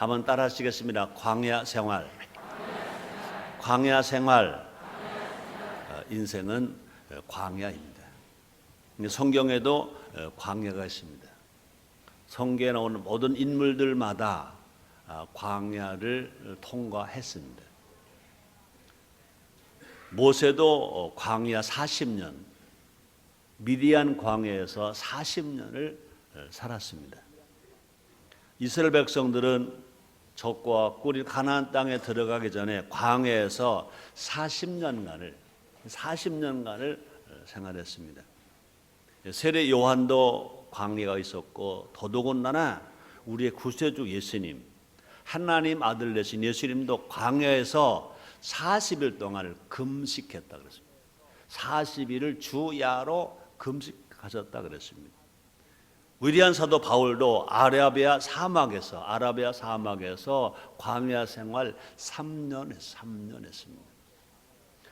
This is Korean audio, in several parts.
한번 따라 하시겠습니다. 광야 생활. 광야 생활. 인생은 광야입니다. 성경에도 광야가 있습니다. 성경에 나오는 모든 인물들마다 광야를 통과했습니다. 모세도 광야 40년, 미디안 광야에서 40년을 살았습니다. 이스라엘 백성들은 적과 꿀이 가나안 땅에 들어가기 전에 광야에서 40년간을 생활했습니다. 세례 요한도 광야가 있었고, 더더군다나 우리의 구세주 예수님, 하나님 아들 되신 예수님도 광야에서 40일 동안을 금식했다 그랬습니다. 40일을 주야로 금식하셨다 그랬습니다. 위대한 사도 바울도 아라비아 사막에서 광야 생활 3년 했습니다.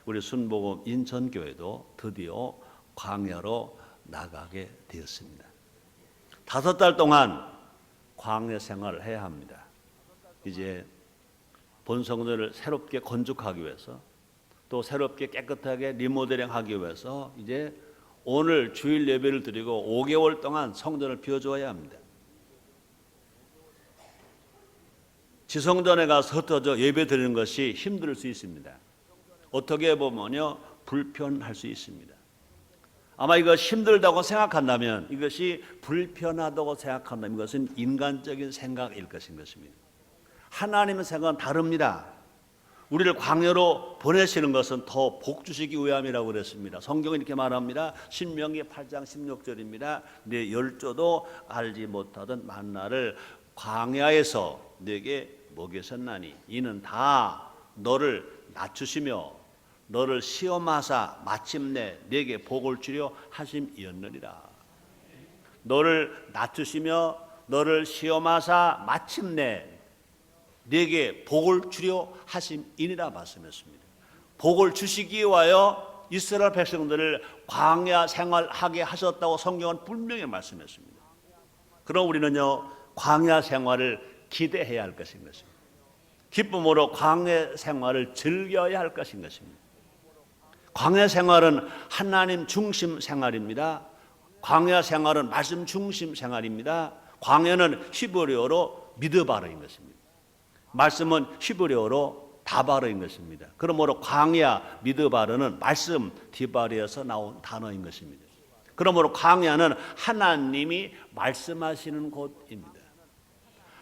우리 순복음 인천교회도 드디어 광야로 나가게 되었습니다. 5달 동안 광야 생활을 해야 합니다. 이제 본성들을 새롭게 건축하기 위해서, 또 새롭게 깨끗하게 리모델링하기 위해서 이제 오늘 주일 예배를 드리고 5개월 동안 성전을 비워줘야 합니다. 지성전에 가서 흩어져 예배 드리는 것이 힘들 수 있습니다. 어떻게 보면요, 불편할 수 있습니다. 아마 이거 힘들다고 생각한다면, 이것이 불편하다고 생각한다면 이것은 인간적인 생각일 것입니다. 하나님의 생각은 다릅니다. 우리를 광야로 보내시는 것은 더 복 주시기 위함이라고 그랬습니다. 성경은 이렇게 말합니다. 신명기 8장 16절입니다. 내 열조도 알지 못하던 만나를 광야에서 내게 먹이셨나니 이는 다 너를 낮추시며 너를 시험하사 마침내 내게 복을 주려 하심이었느니라. 너를 낮추시며 너를 시험하사 마침내 내게 복을 주려 하심이니라 말씀했습니다. 복을 주시기 위하여 이스라엘 백성들을 광야 생활하게 하셨다고 성경은 분명히 말씀했습니다. 그럼 우리는요, 광야 생활을 기대해야 할 것인 것입니다. 기쁨으로 광야 생활을 즐겨야 할 것인 것입니다. 광야 생활은 하나님 중심 생활입니다. 광야 생활은 말씀 중심 생활입니다. 광야는 히브리어로 미드바르인 것입니다. 말씀은 히브리어로 다바르인 것입니다. 그러므로 광야 미드바르는 말씀 디바르에서 나온 단어인 것입니다. 그러므로 광야는 하나님이 말씀하시는 곳입니다.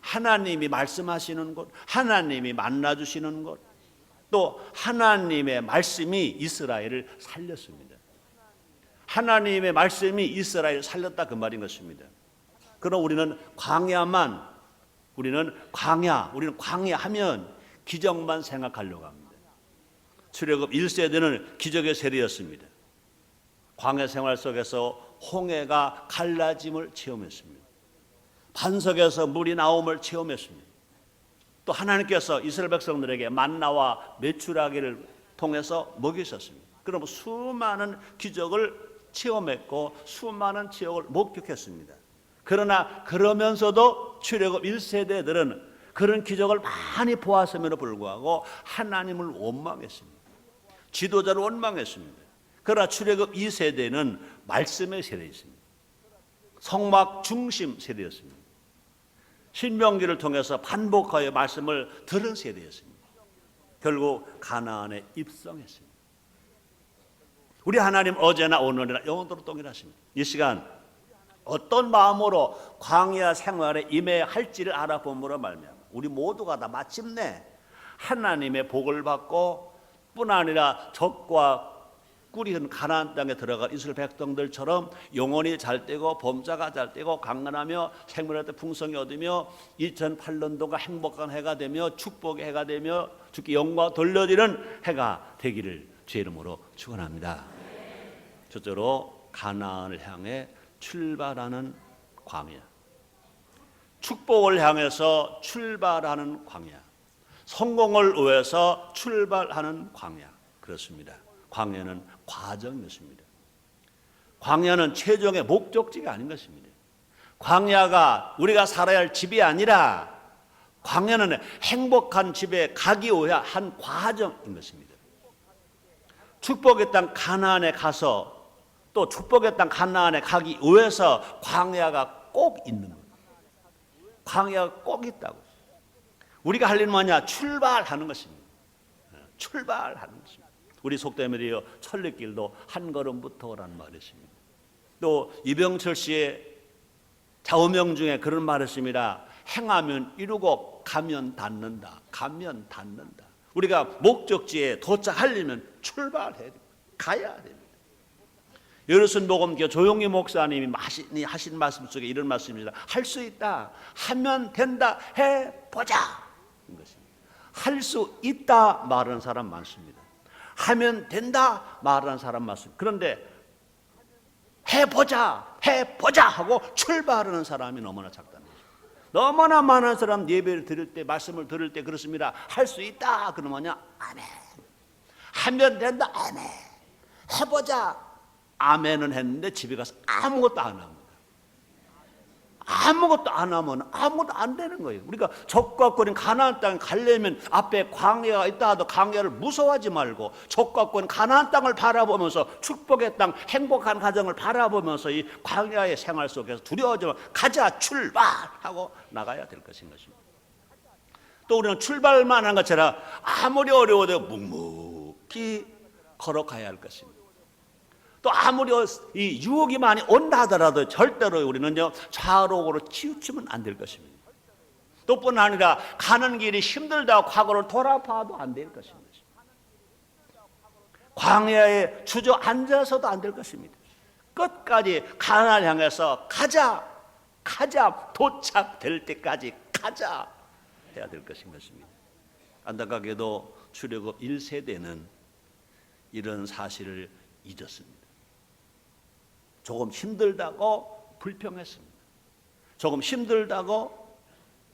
하나님이 말씀하시는 곳, 하나님이 만나주시는 곳, 또 하나님의 말씀이 이스라엘을 살렸습니다. 하나님의 말씀이 이스라엘을 살렸다 그 말인 것입니다. 그럼 우리는 광야하면 기적만 생각하려고 합니다. 출애굽 1세대는 기적의 세대였습니다. 광야 생활 속에서 홍해가 갈라짐을 체험했습니다. 반석에서 물이 나옴을 체험했습니다. 또 하나님께서 이스라엘 백성들에게 만나와 메추라기를 통해서 먹이셨습니다. 그럼 수많은 기적을 체험했고 수많은 지역을 목격했습니다. 그러나 그러면서도 출애굽 1세대들은 그런 기적을 많이 보았음에도 불구하고 하나님을 원망했습니다. 지도자를 원망했습니다. 그러나 출애굽 2세대는 말씀의 세대였습니다. 성막 중심 세대였습니다. 신명기를 통해서 반복하여 말씀을 들은 세대였습니다. 결국 가나안에 입성했습니다. 우리 하나님 어제나 오늘이나 영원토록 동일하십니다. 이 시간 어떤 마음으로 광야 생활에 임해야 할지를 알아봄으로 말미암아 우리 모두가 다 마침내 하나님의 복을 받고 뿐 아니라 적과 꿀이 흐른 가나안 땅에 들어갈 이스라엘 백성들처럼 영혼이 잘 되고 범자가 잘 되고 강건하며 생명의 풍성이 얻으며 2008년도가 행복한 해가 되며 축복의 해가 되며 주께 영광 돌려드리는 해가 되기를 주의 이름으로 축원합니다. 첫째로 가나안을 향해 출발하는 광야, 축복을 향해서 출발하는 광야, 성공을 위해서 출발하는 광야. 그렇습니다. 광야는 과정이었습니다. 광야는 최종의 목적지가 아닌 것입니다. 광야가 우리가 살아야 할 집이 아니라 광야는 행복한 집에 가기 위한 한 과정인 것입니다. 축복의 땅 가나안에 가서 또 축복의 땅 가나안에 가기 위해서 광야가 꼭 있는 겁니다. 광야가 꼭 있다고. 우리가 할 일은 뭐냐? 출발하는 것입니다. 출발하는 것입니다. 우리 속담이래요. 천리길도 한 걸음부터라는 말이 있습니다. 또 이병철 씨의 좌우명 중에 그런 말이 있습니다. 행하면 이루고 가면 닿는다. 가면 닿는다. 우리가 목적지에 도착하려면 출발해야 됩니다. 가야 됩니다. 여러분 복음교 조용희 목사님이 하신 말씀 속에 이런 말씀입니다. 할 수 있다. 하면 된다. 해보자. 할 수 있다 말하는 사람 많습니다. 하면 된다 말하는 사람 많습니다. 그런데 해보자 하고 출발하는 사람이 너무나 작다는 거죠. 너무나 많은 사람 예배를 드릴 때 말씀을 들을 때 그렇습니다. 할 수 있다 그러면 뭐냐? 아멘. 하면 된다. 아멘. 해보자. 아멘은 했는데 집에 가서 아무것도 안 합니다. 아무것도 안 하면 아무것도 안 되는 거예요. 우리가 적과권인 가나안 땅에 가려면 앞에 광야가 있다 하도 광야를 무서워하지 말고 적과권 가나안 땅을 바라보면서 축복의 땅 행복한 가정을 바라보면서 이 광야의 생활 속에서 두려워하지 말고 가자 출발하고 나가야 될 것인 것입니다. 또 우리는 출발만 한 것처럼 아무리 어려워도 묵묵히 걸어가야 할 것입니다. 또 아무리 이 유혹이 많이 온다 하더라도 절대로 우리는요 좌록으로 치우치면 안 될 것입니다. 또 뿐 아니라 가는 길이 힘들다고 과거를 돌아봐도 안 될 것입니다. 광야에 주저앉아서도 안 될 것입니다. 끝까지 가나안을 향해서 가자 도착될 때까지 가자 해야 될 것인 것입니다. 안타깝게도 출애굽 1세대는 이런 사실을 잊었습니다. 조금 힘들다고 불평했습니다. 조금 힘들다고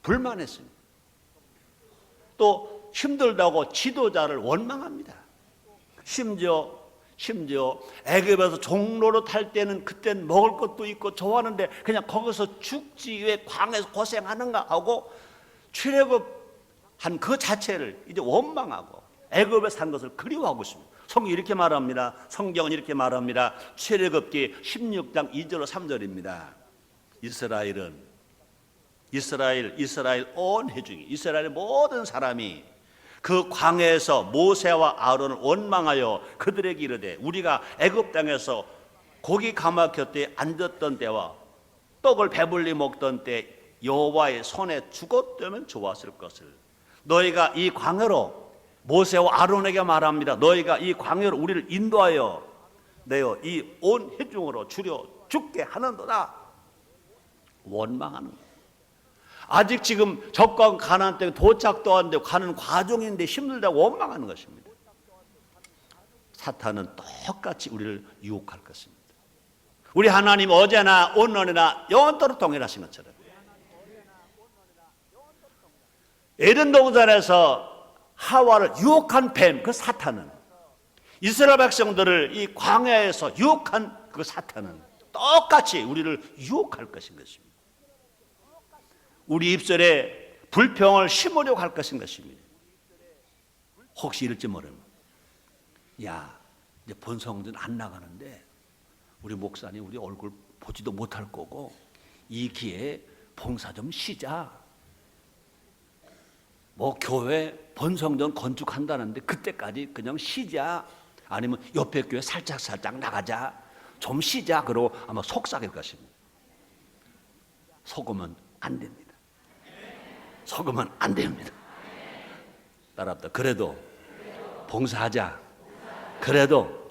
불만했습니다. 또 힘들다고 지도자를 원망합니다. 심지어 애굽에서 종로로 탈 때는 그땐 먹을 것도 있고 좋아하는데 그냥 거기서 죽지 왜 광야에서 고생하는가 하고 출애굽한 그 자체를 이제 원망하고 애굽에 산 것을 그리워하고 있습니다. 성경이 이렇게 말합니다. 성경은 이렇게 말합니다. 출애굽기 16장 2절 3절입니다. 이스라엘 온 회중이 이스라엘의 모든 사람이 그 광야에서 모세와 아론을 원망하여 그들에게 이르되 우리가 애굽 땅에서 고기 가마 곁에 앉았던 때와 떡을 배불리 먹던 때 여호와의 손에 죽었다면 좋았을 것을 너희가 이 광야로 모세와 아론에게 말합니다. 너희가 이 광야로 우리를 인도하여 내어 이 온 회중으로 줄여 죽게 하는도다. 원망하는 거예요. 아직 지금 적과 가나안 땅에 도착도 안 되고 가는 과정인데 힘들다고 원망하는 것입니다. 사탄은 똑같이 우리를 유혹할 것입니다. 우리 하나님 어제나 오늘이나 영원토록 동일하신 것처럼 에덴 동산에서 하와를 유혹한 뱀, 그 사탄은 이스라엘 백성들을 이 광야에서 유혹한 그 사탄은 똑같이 우리를 유혹할 것인 것입니다. 우리 입술에 불평을 심으려고 할 것인 것입니다. 혹시 이럴지 모르면 야 이제 본성전 안 나가는데 우리 목사님 우리 얼굴 보지도 못할 거고 이 기회에 봉사 좀 쉬자. 뭐 교회 본성전 건축한다는데 그때까지 그냥 쉬자. 아니면 옆에 교회 살짝 나가자. 좀 쉬자. 그러고 아마 속삭일 것입니다. 속으면 안 됩니다. 속으면 안 됩니다. 따라합니다. 그래도 봉사하자. 그래도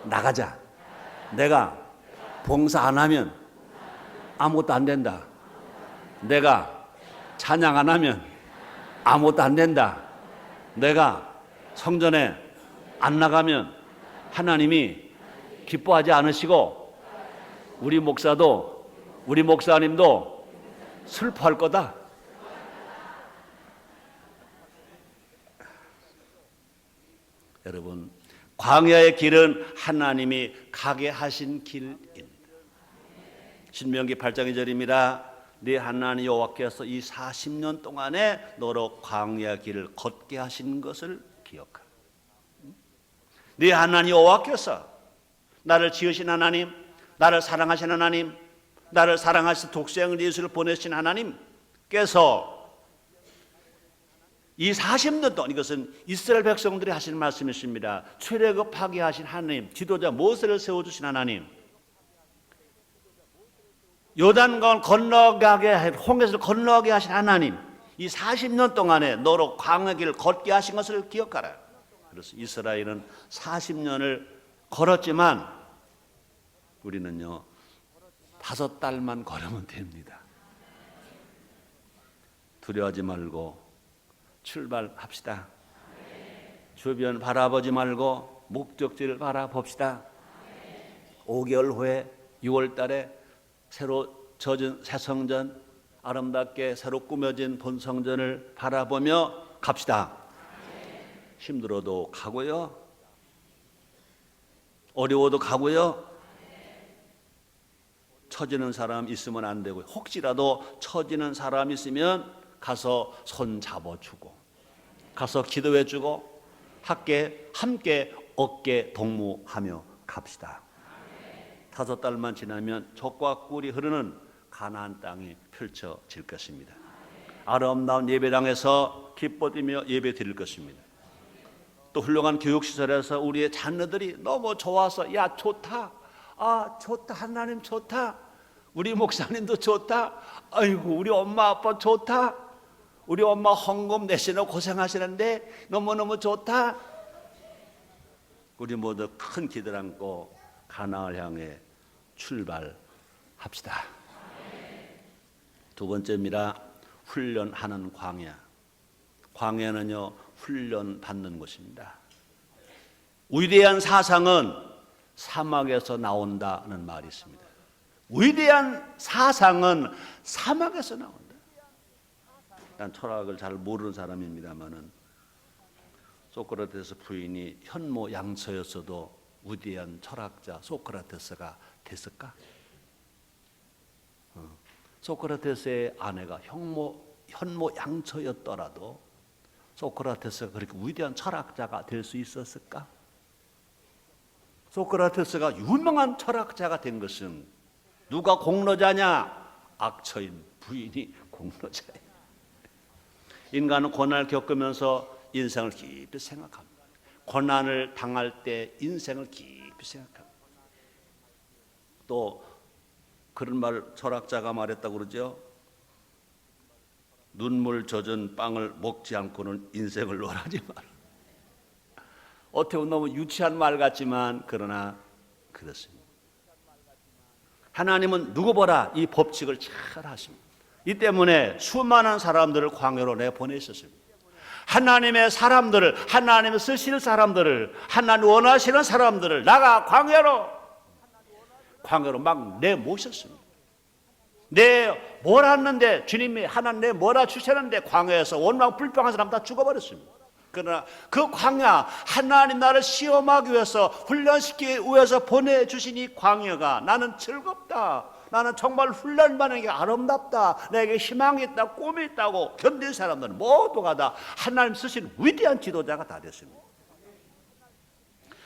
나가자. 내가 봉사 안 하면 아무것도 안 된다. 내가 찬양 안 하면 아무것도 안 된다. 내가 성전에 안 나가면 하나님이 기뻐하지 않으시고 우리 목사도 우리 목사님도 슬퍼할 거다. 여러분, 광야의 길은 하나님이 가게 하신 길입니다. 신명기 8장 2절입니다. 네 하나님 여호와께서 이 40년 동안에 너로 광야 길을 걷게 하신 것을 기억하라. 네 하나님 여호와께서 나를 지으신 하나님, 나를 사랑하신 하나님, 나를 사랑하신 독생을 예수를 보내신 하나님께서 이 40년 동안, 이것은 이스라엘 백성들이 하시는 말씀이십니다. 출애굽하게 하신 하나님, 지도자 모세를 세워주신 하나님, 요단강을 건너가게, 홍해를 건너게 하신 하나님, 이 40년 동안에 너로 광야 길을 걷게 하신 것을 기억하라. 그래서 이스라엘은 40년을 걸었지만 우리는요 5달만 걸으면 됩니다. 두려워하지 말고 출발합시다. 주변 바라보지 말고 목적지를 바라봅시다. 5개월 후에 6월 달에 새로 젖은 새 성전, 아름답게 새로 꾸며진 본 성전을 바라보며 갑시다. 힘들어도 가고요, 어려워도 가고요, 처지는 사람 있으면 안 되고요. 혹시라도 처지는 사람 있으면 가서 손 잡아주고, 가서 기도해주고, 함께 어깨 동무하며 갑시다. 5달만 지나면 젖과 꿀이 흐르는 가나안 땅이 펼쳐질 것입니다. 아름다운 예배당에서 기뻐 뛰며 예배 드릴 것입니다. 또 훌륭한 교육시설에서 우리의 자녀들이 너무 좋아서 야 좋다, 아 좋다, 하나님 좋다, 우리 목사님도 좋다, 아이고 우리 엄마 아빠 좋다, 우리 엄마 헌금 내시느라 고생하시는데 너무너무 좋다. 우리 모두 큰 기대를 안고 가나안을 향해 출발합시다. 두 번째입니다. 훈련하는 광야. 광야는요 훈련받는 곳입니다. 위대한 사상은 사막에서 나온다는 말이 있습니다. 위대한 사상은 사막에서 나온다. 난 철학을 잘 모르는 사람입니다만은 소크라테스 부인이 현모 양처였어도 위대한 철학자 소크라테스가 됐을까? 소크라테스의 아내가 현모 양처였더라도 소크라테스가 그렇게 위대한 철학자가 될 수 있었을까? 소크라테스가 유명한 철학자가 된 것은 누가 공로자냐? 악처인 부인이 공로자예요. 인간은 고난을 겪으면서 인생을 깊이 생각합니다. 고난을 당할 때 인생을 깊이 생각합니다. 또 그런 말 철학자가 말했다고 그러죠. 눈물 젖은 빵을 먹지 않고는 인생을 놀아지 마라. 어떻게 보면 너무 유치한 말 같지만 그러나 그렇습니다. 하나님은 누구 보라 이 법칙을 잘 하십니다. 이 때문에 수많은 사람들을 광야로 내보내셨습니다. 하나님의 사람들을, 하나님의 쓰시는 사람들을, 하나님 원하시는 사람들을 나가 광야로 막 내모셨습니다. 내 몰았는데 주님이 하나님 내 몰아주셨는데 광야에서 원망 불평한 사람 다 죽어버렸습니다. 그러나 그 광야, 하나님 나를 시험하기 위해서 훈련시키기 위해서 보내주신 이 광야가 나는 즐겁다, 나는 정말 훈련받는 게 아름답다, 내게 희망이 있다, 꿈이 있다고 견딘 사람들은 모두가 다 하나님 쓰신 위대한 지도자가 다 됐습니다.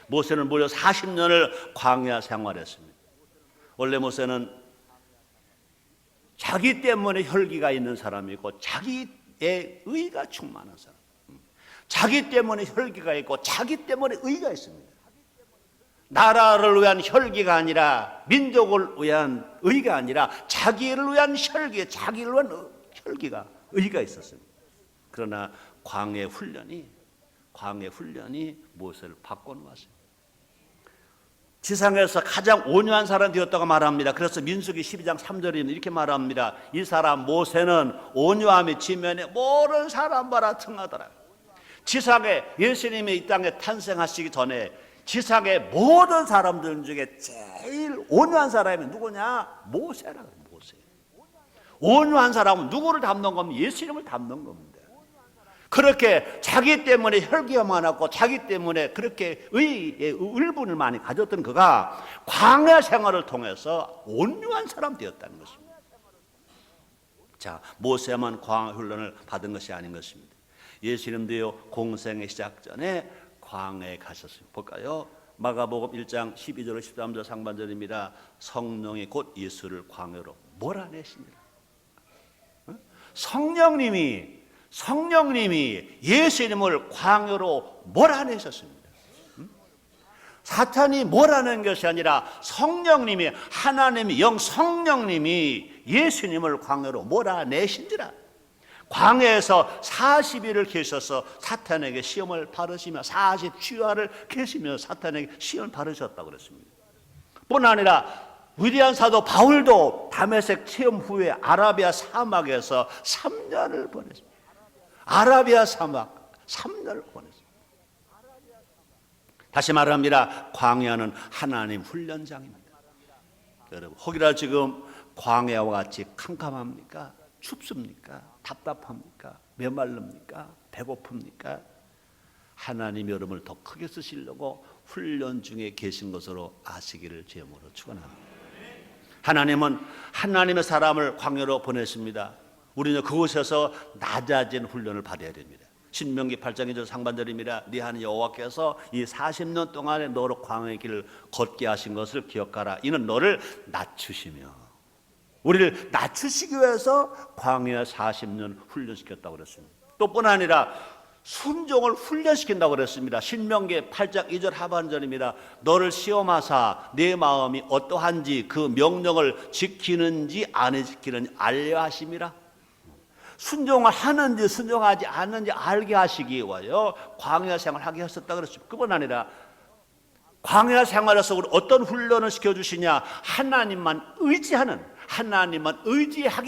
모세는 무려 40년을 광야 생활했습니다. 원래 모세는 자기 때문에 혈기가 있는 사람이고 자기의 의가 충만한 사람, 자기 때문에 혈기가 있고 자기 때문에 의가 있습니다. 나라를 위한 혈기가 아니라, 민족을 위한 의가 아니라 자기를 위한 혈기, 자기를 위한 혈기가, 의가 있었습니다. 그러나 광야 훈련이 모세를 바꿔놓았습니다. 지상에서 가장 온유한 사람이 되었다고 말합니다. 그래서 민수기 12장 3절에는 이렇게 말합니다. 이 사람 모세는 온유함이 지면에 모든 사람마다 청하더라. 지상에 예수님이 이 땅에 탄생하시기 전에 지상의 모든 사람들 중에 제일 온유한 사람이 누구냐? 모세라고. 모세. 온유한 사람은 누구를 닮는 겁니까? 예수님을 닮는 겁니다. 그렇게 자기 때문에 혈기가 많았고 자기 때문에 그렇게 의분을 많이 가졌던 그가 광야 생활을 통해서 온유한 사람 되었다는 것입니다. 자, 모세만 광야 훈련을 받은 것이 아닌 것입니다. 예수님도요, 공생의 시작 전에 광야에 가셨습니다. 볼까요? 마가복음 1장 12절 13절 상반절입니다. 성령이 곧 예수를 광야로 몰아내시니라. 성령님이 예수님을 광야로 몰아내셨습니다. 사탄이 몰아낸 것이 아니라 성령님이, 하나님의 영 성령님이 예수님을 광야로 몰아내신지라. 광야에서 40일을 계셔서 사탄에게 시험을 바르시며 40주야를 계시며 사탄에게 시험을 바르셨다고 그랬습니다. 뿐 아니라 위대한 사도 바울도 다메섹 체험 후에 아라비아 사막에서 3년을 보냈습니다. 아라비아 사막 3년을 보냈습니다. 다시 말합니다. 광야는 하나님 훈련장입니다. 여러분, 혹이라 지금 광야와 같이 캄캄합니까? 춥습니까? 답답합니까? 메말릅니까? 배고픕니까? 하나님이 여러분을 더 크게 쓰시려고 훈련 중에 계신 것으로 아시기를 제물로 축원합니다. 하나님은 하나님의 사람을 광야로 보내십니다. 우리는 그곳에서 낮아진 훈련을 받아야 됩니다. 신명기 8장 2절 상반절입니다. 네 하나님 여호와께서 이 40년 동안에 너로 광야의 길을 걷게 하신 것을 기억하라. 이는 너를 낮추시며, 우리를 낮추시기 위해서 광야 40년 훈련시켰다고 그랬습니다. 또뿐 아니라 순종을 훈련시킨다고 그랬습니다. 신명기 8장 2절 하반절입니다. 너를 시험하사 내 마음이 어떠한지 그 명령을 지키는지 안 지키는지 알려 하심이라. 순종을 하는지 순종하지 않는지 알게 하시기 위하여 광야 생활을 하게 하셨다 그랬습니다. 그뿐 아니라 광야 생활에서 우리 어떤 훈련을 시켜주시냐, 하나님만 의지하게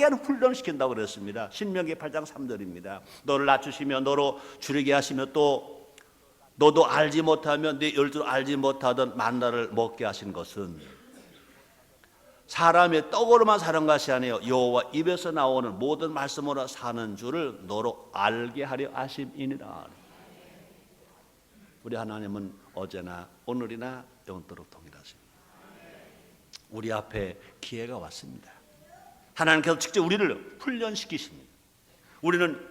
하는 훈련을 시킨다고 그랬습니다. 신명기 8장 3절입니다. 너를 낮추시며 너로 줄이게 하시며 또 너도 알지 못하며 네 열두 알지 못하던 만나를 먹게 하신 것은 사람의 떡으로만 사는 것이 아니요 여호와 입에서 나오는 모든 말씀으로 사는 줄을 너로 알게 하려 하심이니라. 우리 하나님은 어제나 오늘이나 영원토록 동일하십니다. 우리 앞에 기회가 왔습니다. 하나님께서 직접 우리를 훈련시키십니다. 우리는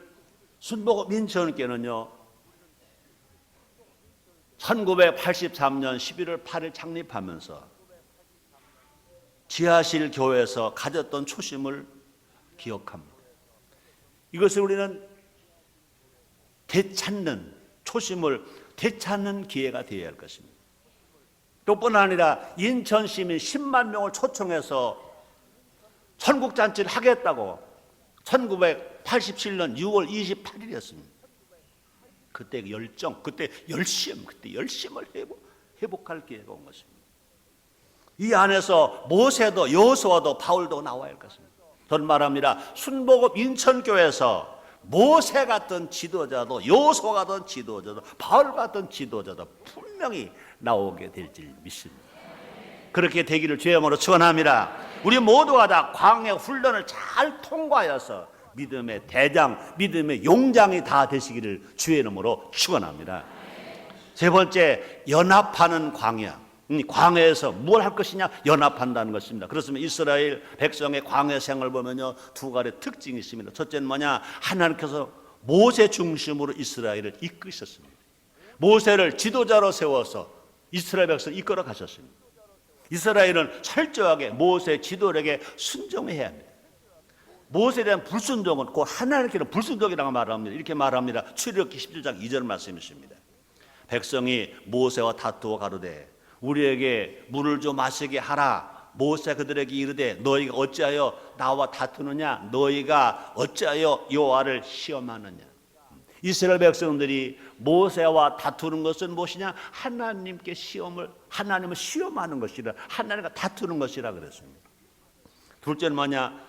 순복음 인천교회는요 1983년 11월 8일 창립하면서 지하실 교회에서 가졌던 초심을 기억합니다. 이것을 우리는 초심을 되찾는 기회가 되어야 할 것입니다. 또뿐 아니라 인천 시민 10만 명을 초청해서 천국잔치를 하겠다고 1987년 6월 28일이었습니다. 그때 열정, 그때 열심을 회복할 기회가 온 것입니다. 이 안에서 모세도 여호수아도 바울도 나와야 할 것입니다. 저는 말합니다. 순복음 인천교회에서 모세 같은 지도자도 여호수아 같은 지도자도 바울 같은 지도자도 분명히 나오게 될 줄 믿습니다. 그렇게 되기를 주의 이름으로 축원합니다. 우리 모두가 다 광야 훈련을 잘 통과하여서 믿음의 대장, 믿음의 용장이 다 되시기를 주의 이름으로 축원합니다. 세 번째, 연합하는 광야. 광야에서 뭘 할 것이냐? 연합한다는 것입니다. 그렇습니다. 이스라엘 백성의 광야 생활을 보면요 두 가지 특징이 있습니다. 첫째는 뭐냐? 하나님께서 모세 중심으로 이스라엘을 이끄셨습니다. 모세를 지도자로 세워서 이스라엘 백성을 이끌어 가셨습니다. 이스라엘은 철저하게 모세 지도력에 순종해야 합니다. 모세에 대한 불순종은 곧 하나님께는 불순종이라고 말합니다. 이렇게 말합니다. 출애굽기 17장 2절 말씀이십니다. 백성이 모세와 다투어 가로되 우리에게 물을 좀 마시게 하라. 모세 그들에게 이르되 너희가 어찌하여 나와 다투느냐? 너희가 어찌하여 여호와를 시험하느냐? 이스라엘 백성들이 모세와 다투는 것은 무엇이냐? 하나님을 시험하는 것이라, 하나님과 다투는 것이라 그랬습니다. 둘째는 뭐냐?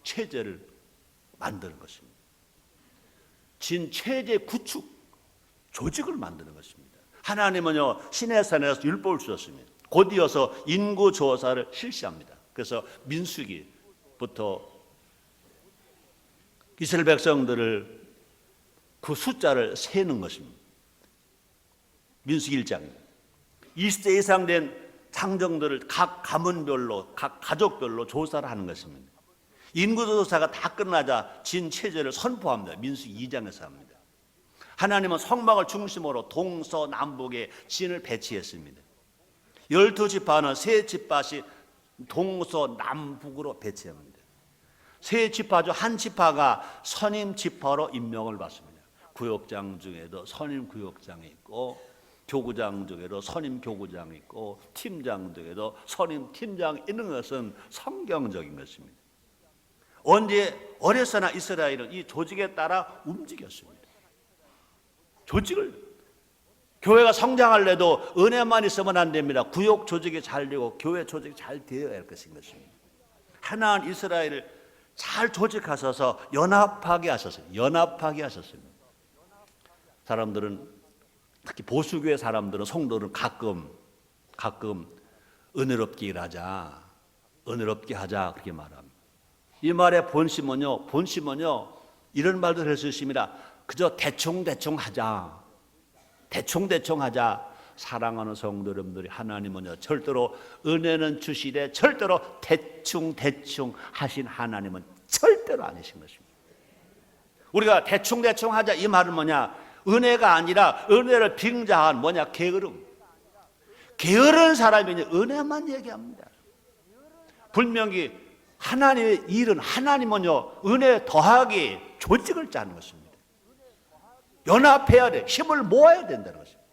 체제를 만드는 것입니다. 체제 구축, 조직을 만드는 것입니다. 하나님은요 시내산에서 율법을 주셨습니다. 곧 이어서 인구조사를 실시합니다. 그래서 민수기부터 이스라엘 백성들을 그 숫자를 세는 것입니다. 민수기 1장입니다. 20세 이상 된 장정들을 각 가문별로 각 가족별로 조사를 하는 것입니다. 인구조사가 다 끝나자 진체제를 선포합니다. 민수기 2장에서 합니다. 하나님은 성막을 중심으로 동서남북에 진을 배치했습니다. 12지파는 세 지파씩 동서남북으로 배치합니다. 세 지파 중 한 지파가 선임 지파로 임명을 받습니다. 구역장 중에도 선임 구역장이 있고, 교구장 중에도 선임 교구장이 있고, 팀장 중에도 선임 팀장이 있는 것은 성경적인 것입니다. 언제 어려서나 이스라엘은 이 조직에 따라 움직였습니다. 조직을, 교회가 성장할래도 은혜만 있으면 안 됩니다. 구역 조직이 잘 되고 교회 조직이 잘 되어야 할 것인 것입니다. 하나는 이스라엘을 잘 조직하셔서 연합하게 하셨어요. 연합하게 하셨습니다. 사람들은, 특히 보수교회 사람들은, 성도는 가끔 은혜롭게 일하자, 은혜롭게 하자 그렇게 말합니다. 이 말의 본심은요 이런 말도 할 수 있습니다. 그저 대충 하자, 대충 하자. 사랑하는 성도 여러분들이, 하나님은요 절대로 은혜는 주시되 절대로 대충 하신 하나님은 절대로 아니신 것입니다. 우리가 대충 하자 이 말은 뭐냐? 은혜가 아니라 은혜를 빙자한 뭐냐? 게으름. 게으른 사람이 은혜만 얘기합니다. 분명히 하나님의 일은, 하나님은요 은혜 더하기 조직을 짜는 것입니다. 연합해야 돼. 힘을 모아야 된다는 것입니다.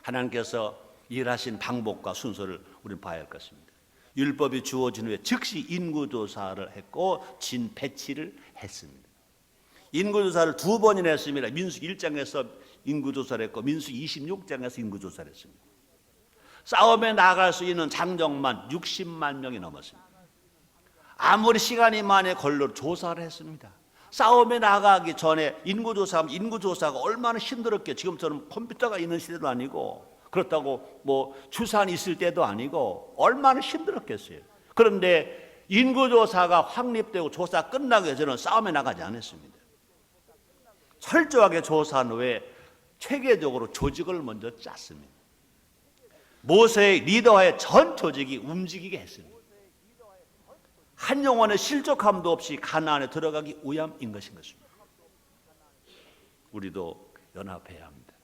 하나님께서 일하신 방법과 순서를 우리는 봐야 할 것입니다. 율법이 주어진 후에 즉시 인구조사를 했고 진 배치를 했습니다. 인구조사를 2번이나 했습니다. 민수기 1장에서 인구조사를 했고 민수기 26장에서 인구조사를 했습니다. 싸움에 나갈 수 있는 장정만 60만 명이 넘었습니다. 아무리 시간이 많이 걸려 조사를 했습니다. 싸움에 나가기 전에 인구조사하면 인구조사가 얼마나 힘들었게, 지금처럼 컴퓨터가 있는 시대도 아니고 그렇다고 뭐 추산이 있을 때도 아니고 얼마나 힘들었겠어요. 그런데 인구조사가 확립되고 조사 끝나기 전에는 싸움에 나가지 않았습니다. 철저하게 조사한 후에 체계적으로 조직을 먼저 짰습니다. 모세의 리더와의 전 조직이 움직이게 했습니다. 한 영혼의 실족함도 없이 가나안에 들어가기 위함인 것입니다. 우리도 연합해야 합니다.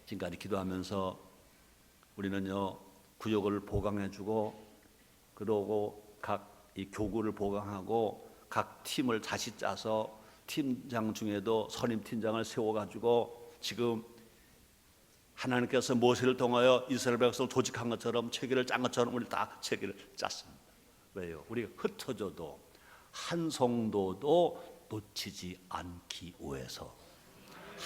지금까지 기도하면서 우리는요 구역을 보강해주고, 그러고 각 이 교구를 보강하고 각 팀을 다시 짜서 팀장 중에도 선임 팀장을 세워가지고 지금 하나님께서 모세를 통하여 이스라엘 백성을 조직한 것처럼, 체계를 짠 것처럼 우리 다 체계를 짰습니다. 왜요? 우리가 흩어져도 한 성도도 놓치지 않기 위해서,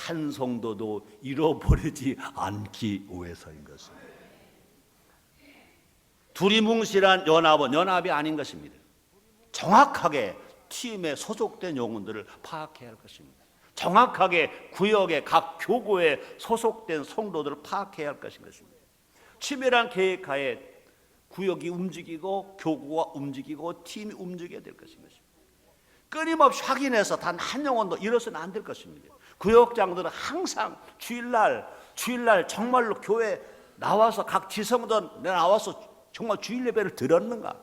한 성도도 잃어버리지 않기 위해서인 것입니다. 두리뭉실한 연합이 아닌 것입니다. 정확하게 팀에 소속된 영혼들을 파악해야 할 것입니다. 정확하게 구역의 각 교구에 소속된 성도들을 파악해야 할 것인 것입니다. 치밀한 계획하에 구역이 움직이고 교구가 움직이고 팀이 움직여야 될 것입니다. 끊임없이 확인해서 단 한 영혼도 잃어서는 안 될 것입니다. 구역장들은 항상 주일날 정말로 교회 나와서 각 지성전 나와서 정말 주일 예배를 드렸는가?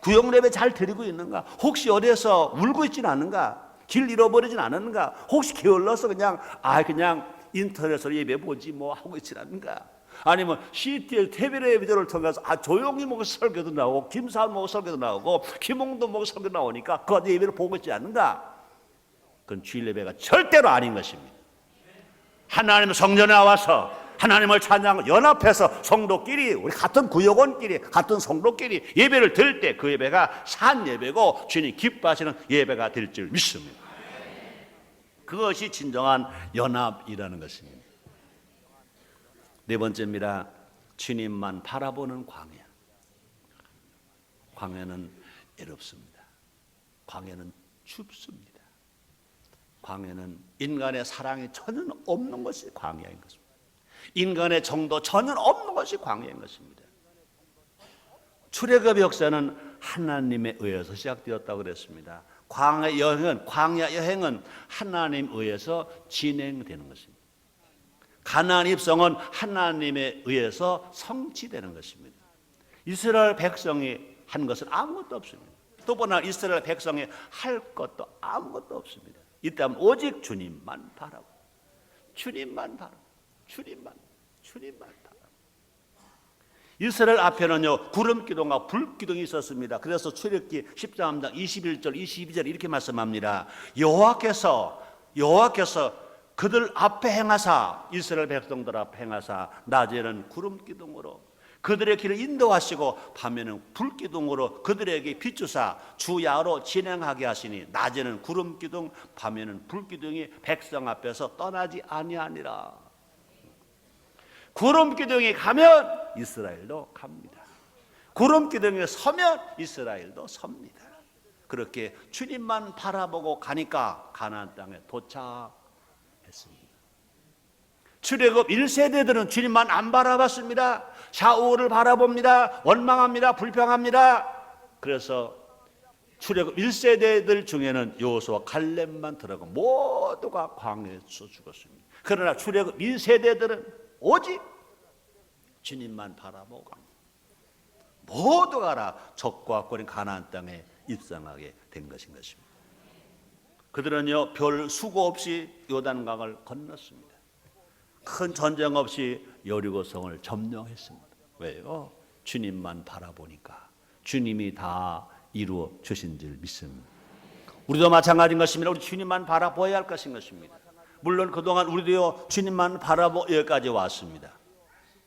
구역 예배 잘 드리고 있는가? 혹시 어디에서 울고 있지는 않은가? 길 잃어버리진 않았는가? 혹시 게을러서 그냥 인터넷으로 예배 보지 뭐 하고 있지는 않은가? 아니면 CTL TV의 예배를 통해서 조용히 먹을 설교도 나오고 김사한 먹을 설교도 나오고 김홍도 먹을 설교 나오니까 그 예배를 보고 있지 않는가? 그건 주일 예배가 절대로 아닌 것입니다. 하나님의 성전에 나와서 하나님을 찬양하고 연합해서 성도끼리, 우리 같은 구역원끼리, 같은 성도끼리 예배를 드릴 때 그 예배가 산 예배고 주님 기뻐하시는 예배가 될 줄 믿습니다. 그것이 진정한 연합이라는 것입니다. 네 번째입니다. 주님만 바라보는 광야. 광야는 외롭습니다. 광야는 춥습니다. 광야는 인간의 사랑이 전혀 없는 것이 광야인 것입니다. 인간의 정도 전혀 없는 것이 광야인 것입니다. 출애굽의 역사는 하나님에 의해서 시작되었다고 그랬습니다. 광야 여행은 하나님에 의해서 진행되는 것입니다. 가나안 입성은 하나님에 의해서 성취되는 것입니다. 이스라엘 백성이 한 것은 아무것도 없습니다. 또 보나 이스라엘 백성이 할 것도 아무것도 없습니다. 이때는 오직 주님만 바라고, 주님만 바라고, 주님만 바라고. 이스라엘 앞에는요 구름 기둥과 불 기둥이 있었습니다. 그래서 출애굽기 13장 21절 22절 이렇게 말씀합니다. 여호와께서 그들 앞에 행하사, 이스라엘 백성들 앞에 행하사 낮에는 구름 기둥으로 그들의 길을 인도하시고 밤에는 불 기둥으로 그들에게 비추사 주야로 진행하게 하시니 낮에는 구름 기둥 밤에는 불 기둥이 백성 앞에서 떠나지 아니하니라. 구름 기둥이 가면 이스라엘도 갑니다. 구름 기둥에 서면 이스라엘도 섭니다. 그렇게 주님만 바라보고 가니까 가나안 땅에 도착했습니다. 출애굽 1세대들은 주님만 안 바라봤습니다. 샤울을 바라봅니다. 원망합니다. 불평합니다. 그래서 출애굽 1세대들 중에는 여호수아 갈렙만 들어가고 모두가 광야에서 죽었습니다. 그러나 출애굽 2세대들은 오직 주님만 바라보고 갑니다. 모두가 다 적과 꼴인 가나안 땅에 입성하게 된 것입니다. 그들은요 별 수고 없이 요단강을 건넜습니다. 큰 전쟁 없이 여리고성을 점령했습니다. 왜요? 주님만 바라보니까 주님이 다 이루어 주신 줄 믿습니다. 우리도 마찬가지인 것입니다. 우리 주님만 바라보아야 할 것인 것입니다. 물론 그동안 우리도 주님만 바라보 여기까지 왔습니다.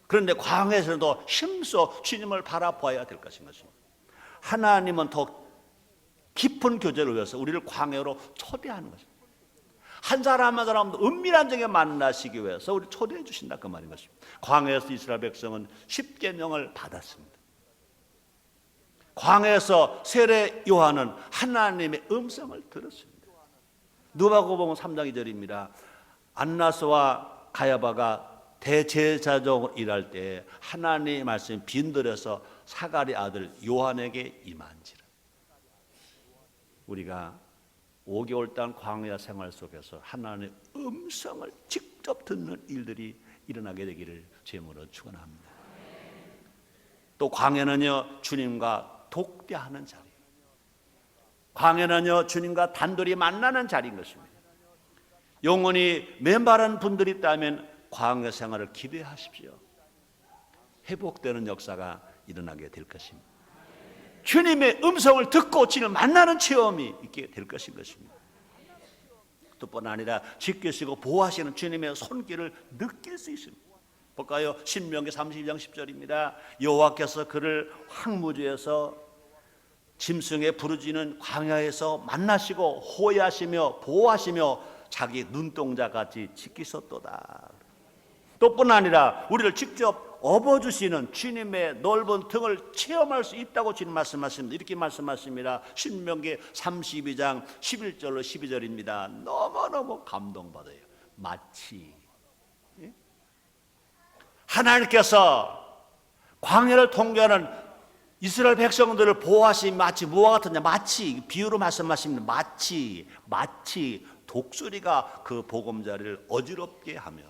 그런데 광야에서도 힘써 주님을 바라보아야 될 것인 것입니다. 하나님은 더 깊은 교제를 위해서 우리를 광야로 초대하는 것입니다. 한 사람 한 사람도 은밀한 중에 만나시기 위해서 우리 초대해 주신다 그 말인 것입니다. 광야에서 이스라엘 백성은 십계명을 받았습니다. 광야에서 세례 요한은 하나님의 음성을 들었습니다. 누가복음 3장 2절입니다. 안나스와 가야바가 대제사장으로 일할 때 하나님의 말씀이 빈들여서 사가리 아들 요한에게 임한지라. 우리가 5개월 동안 광야 생활 속에서 하나님의 음성을 직접 듣는 일들이 일어나게 되기를 주님으로 축원합니다. 또 광야는요 주님과 독대하는 자리, 광야는요 주님과 단둘이 만나는 자리인 것입니다. 영혼이 맨발한 분들이 있다면 광야 생활을 기대하십시오. 회복되는 역사가 일어나게 될 것입니다. 주님의 음성을 듣고 주님을 만나는 체험이 있게 될 것입니다. 뿐 아니라 지키시고 보호하시는 주님의 손길을 느낄 수 있습니다. 볼까요? 신명기 32장 10절입니다. 여호와께서 그를 황무지에서 짐승에 부르짖는 광야에서 만나시고 호위하시며 보호하시며 자기 눈동자같이 지키셨도다. 또뿐 아니라 우리를 직접 업어주시는 주님의 넓은 등을 체험할 수 있다고 주님 말씀하십니다. 이렇게 말씀하십니다. 신명기 32장 11절로 12절입니다. 너무너무 감동받아요. 마치 하나님께서 광야를 통과하는 이스라엘 백성들을 보호하시니 마치 무엇과 같으냐, 마치 비유로 말씀하십니다. 마치 독수리가 그 보금자리를 어지럽게 하며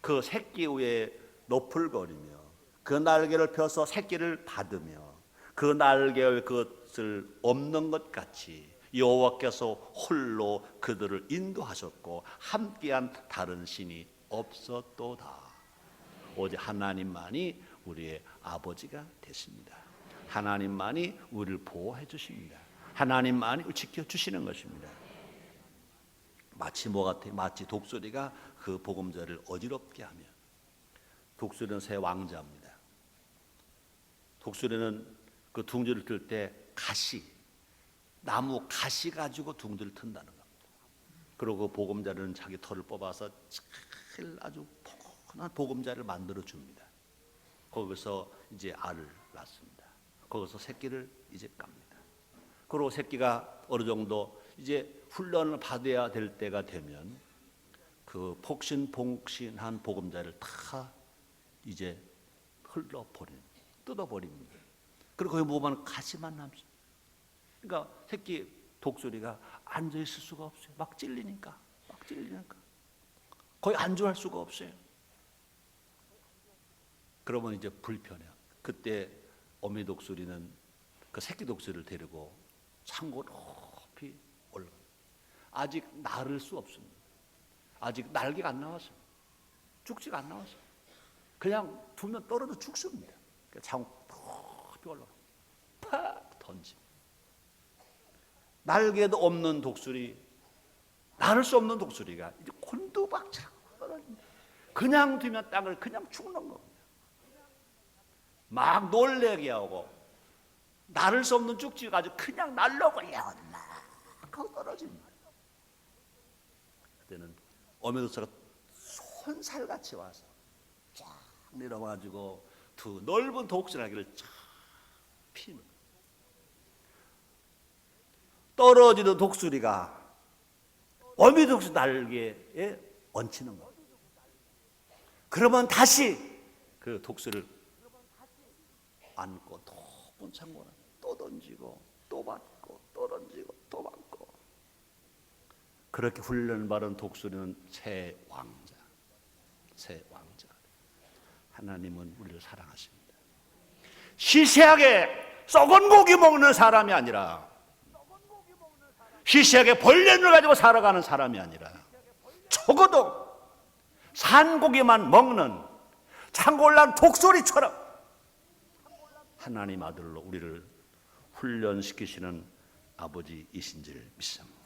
그 새끼 위에 너풀거리며 그 날개를 펴서 새끼를 받으며 그 날개의 그것을 없는 것 같이 여호와께서 홀로 그들을 인도하셨고 함께한 다른 신이 없었도다. 오직 하나님만이 우리의 아버지가 되십니다. 하나님만이 우리를 보호해 주십니다. 하나님만이 우리를 지켜주시는 것입니다. 마치 뭐 같아요? 마치 독수리가 그 보금자리를 어지럽게 하며, 독수리는 새 왕자입니다. 독수리는 그 둥지를 틀 때 나무 가시 가지고 둥지를 튼다는 겁니다. 그리고 그 보금자리는 자기 털을 뽑아서 제일 아주 포근한 보금자리를 만들어 줍니다. 거기서 이제 알을 낳습니다. 거기서 새끼를 이제 깝니다. 그리고 새끼가 어느 정도 이제 훈련을 받아야 될 때가 되면 그 폭신폭신한 보금자리를 다 이제 뜯어버립니다. 그리고 거기 보면 가시만 남습니다. 그러니까 새끼 독수리가 앉아 있을 수가 없어요. 막 찔리니까 거의 안주할 수가 없어요. 그러면 이제 불편해요. 그때 어미 독수리는 그 새끼 독수리를 데리고 창고 높이 올라. 아직 나를 수 없습니다. 아직 날개가 안 나왔어요. 쭉지가 안 나왔어요. 그냥 두면 떨어져 죽습니다. 창고 높이 올라. 팍 던지. 날개도 없는 독수리, 나를 수 없는 독수리가 이제 곤두박질 떨어집니다. 그냥 두면 땅을 그냥 죽는 겁니다. 막 놀래게 하고 나를 수 없는 쭉지가 아주 그냥 날라버려 막 하고 떨어집니다. 그때는 어메도사가 손살같이 와서 쫙 내려와가지고 두 넓은 독수리날개를 쫙 피는 떨어지는 독수리가 어미독수리 날개에 얹히는 거예요. 그러면 다시 그 독수리를 안고 높은 창고를 또 던지고 또 받고 또 던지고 또 받고. 그렇게 훈련받은 독수리는 새 왕자, 새 왕자. 하나님은 우리를 사랑하십니다. 시시하게 썩은 고기 먹는 사람이 아니라, 시시하게 벌레를 가지고 살아가는 사람이 아니라, 적어도 산고기만 먹는 창골난 독수리처럼 하나님 아들로 우리를 훈련시키시는 아버지이신 줄 믿습니다.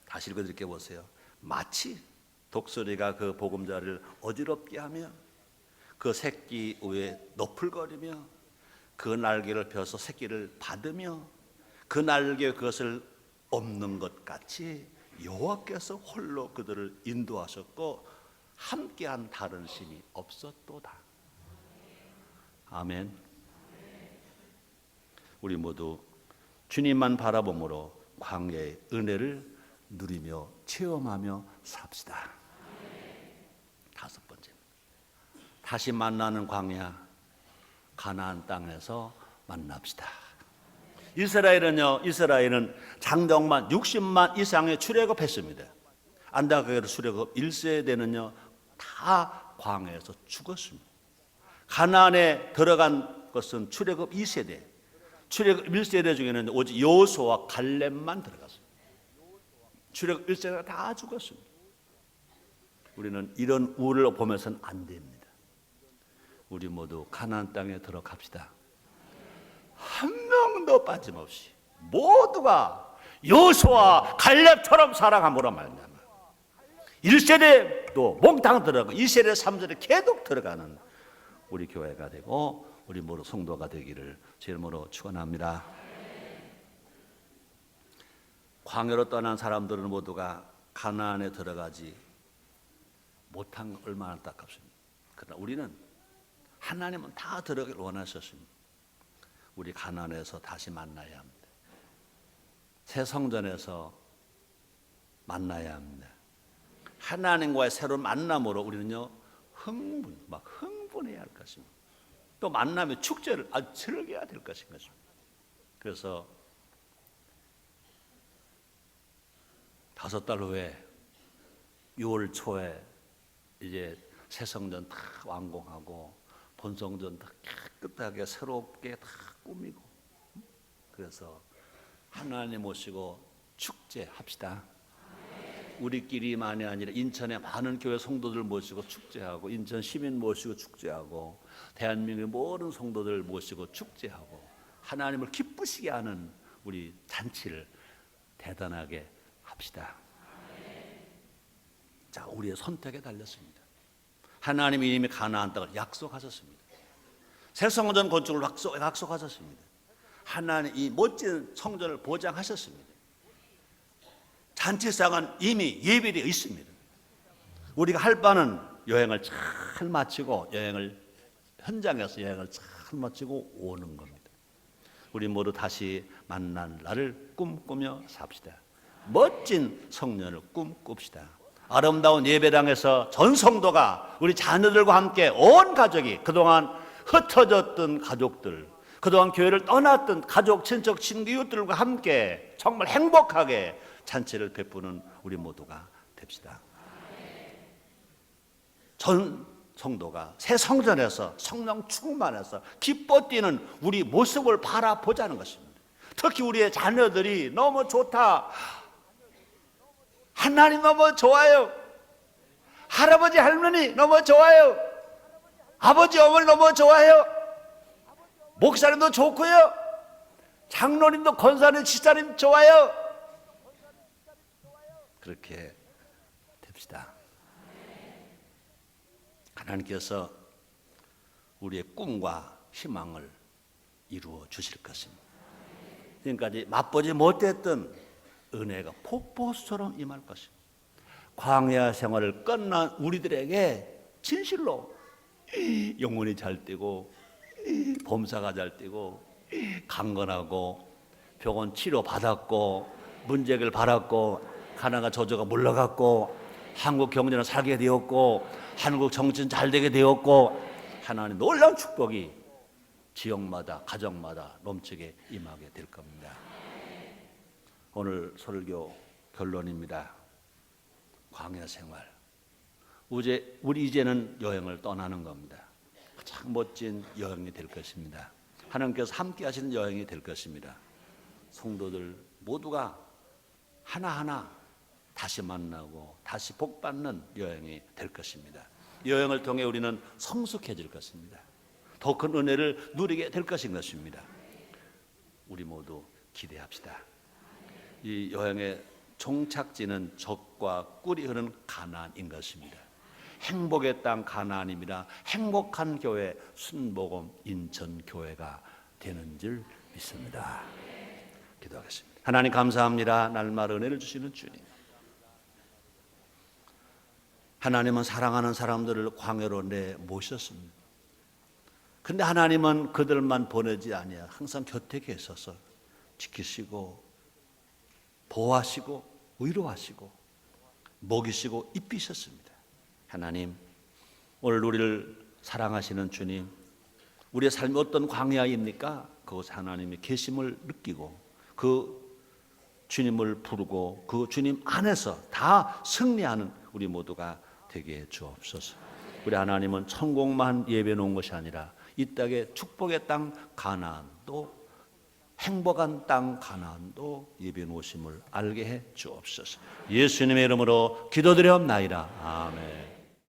다시 읽어드릴게 보세요. 마치 독수리가 그 보금자리를 어지럽게 하며 그 새끼 위에 너풀거리며 그 날개를 펴서 새끼를 받으며 그 날개에 그것을 엎는 것 같이 여호와께서 홀로 그들을 인도하셨고 함께한 다른 신이 없었도다. 아멘. 우리 모두 주님만 바라봄으로 광야의 은혜를 누리며 체험하며 삽시다. 다섯 번째, 다시 만나는 광야 가나안 땅에서 만납시다. 이스라엘은 장정만 60만 이상의 출애굽했습니다. 안다그에로 출애굽 1세대는요 다 광야에서 죽었습니다. 가나안에 들어간 것은 출애굽 2세대, 출애굽 1세대 중에는 오직 여호수아와 갈렙만 들어갔습니다. 출애굽 1세대가 다 죽었습니다. 우리는 이런 우를 보면서는 안 됩니다. 우리 모두 가나안 땅에 들어갑시다. 한 명도 빠짐없이 모두가 여호수아 갈렙처럼 살아감으로 말미암아 1세대도 몽땅 들어가고 2세대 3세대 계속 들어가는 우리 교회가 되고 우리 모두 성도가 되기를 제 이름으로 축원합니다. 광야로 떠난 사람들은 모두가 가나안에 들어가지 못한 거 얼마나 안타깝습니다. 그러나 우리는 하나님은 다 들어가길 원하셨습니다. 우리 가나안에서 다시 만나야 합니다. 새 성전에서 만나야 합니다. 하나님과의 새로운 만남으로 우리는요 흥분해야 할 것입니다. 또 만나면 축제를 아주 즐겨야 될 것인 것입니다. 그래서 5달 후에 6월 초에 이제 새 성전 다 완공하고 본성전 다 깨끗하게 새롭게 다 꾸미고, 그래서 하나님 모시고 축제합시다. 우리끼리만이 아니라 인천의 많은 교회 성도들 모시고 축제하고, 인천 시민 모시고 축제하고, 대한민국의 모든 성도들 모시고 축제하고, 하나님을 기쁘시게 하는 우리 잔치를 대단하게 합시다. 자, 우리의 선택에 달렸습니다. 하나님이 이미 가나안 땅을 약속하셨습니다. 새 성전 건축을 약속하셨습니다. 하나님 이 멋진 성전을 보장하셨습니다. 잔치상은 이미 예비되어 있습니다. 우리가 할 바는 여행을 잘 마치고 현장에서 여행을 잘 마치고 오는 겁니다. 우리 모두 다시 만날 날을 꿈꾸며 삽시다. 멋진 성년을 꿈꿉시다. 아름다운 예배당에서 전 성도가 우리 자녀들과 함께 온 가족이, 그동안 흩어졌던 가족들, 그동안 교회를 떠났던 가족, 친척, 친구, 이웃들과 함께 정말 행복하게 잔치를 베푸는 우리 모두가 됩시다. 전 성도가 새 성전에서 성령 충만해서 기뻐 뛰는 우리 모습을 바라보자는 것입니다. 특히 우리의 자녀들이 너무 좋다, 하나님 너무 좋아요, 할아버지 할머니 너무 좋아요, 아버지 어머니 너무 좋아요, 목사님도 좋고요, 장로님도 권사님 집사님 좋아요. 그렇게 됩시다. 하나님께서 우리의 꿈과 희망을 이루어 주실 것입니다. 지금까지 맛보지 못했던 은혜가 폭포수처럼 임할 것입니다. 광야 생활을 끝난 우리들에게 진실로 영혼이 잘 뛰고 범사가 잘 뛰고 강건하고 병원 치료 받았고 문제 해결 받았고 가나가 저주가 물러갔고 한국 경제는 살게 되었고 한국 정치는 잘 되게 되었고 하나님 놀라운 축복이 지역마다 가정마다 넘치게 임하게 될 겁니다. 오늘 설교 결론입니다. 광야 생활. 우리 이제는 여행을 떠나는 겁니다. 가장 멋진 여행이 될 것입니다. 하나님께서 함께 하시는 여행이 될 것입니다. 성도들 모두가 하나하나 다시 만나고 다시 복받는 여행이 될 것입니다. 여행을 통해 우리는 성숙해질 것입니다. 더 큰 은혜를 누리게 될 것인 것입니다. 우리 모두 기대합시다. 이 여행의 종착지는 젖과 꿀이 흐르는 가나안인 것입니다. 행복의 땅 가나안입니다. 행복한 교회 순복음 인천교회가 되는 줄 믿습니다. 기도하겠습니다. 하나님 감사합니다. 날마다 은혜를 주시는 주님. 하나님은 사랑하는 사람들을 광야로 내모셨습니다. 근데 하나님은 그들만 보내지 아니하 항상 곁에 계셔서 지키시고 보호하시고 위로하시고 먹이시고 입히셨습니다. 하나님, 오늘 우리를 사랑하시는 주님, 우리의 삶이 어떤 광야입니까? 그곳에 하나님의 계심을 느끼고 그 주님을 부르고 그 주님 안에서 다 승리하는 우리 모두가 되게 해 주옵소서. 우리 하나님은 천국만 예배해 놓은 것이 아니라 이 땅의 축복의 땅 가나안도 행복한 땅 가나안도 예배해 놓으심을 알게 해 주옵소서. 예수님의 이름으로 기도드리옵나이다. 아멘.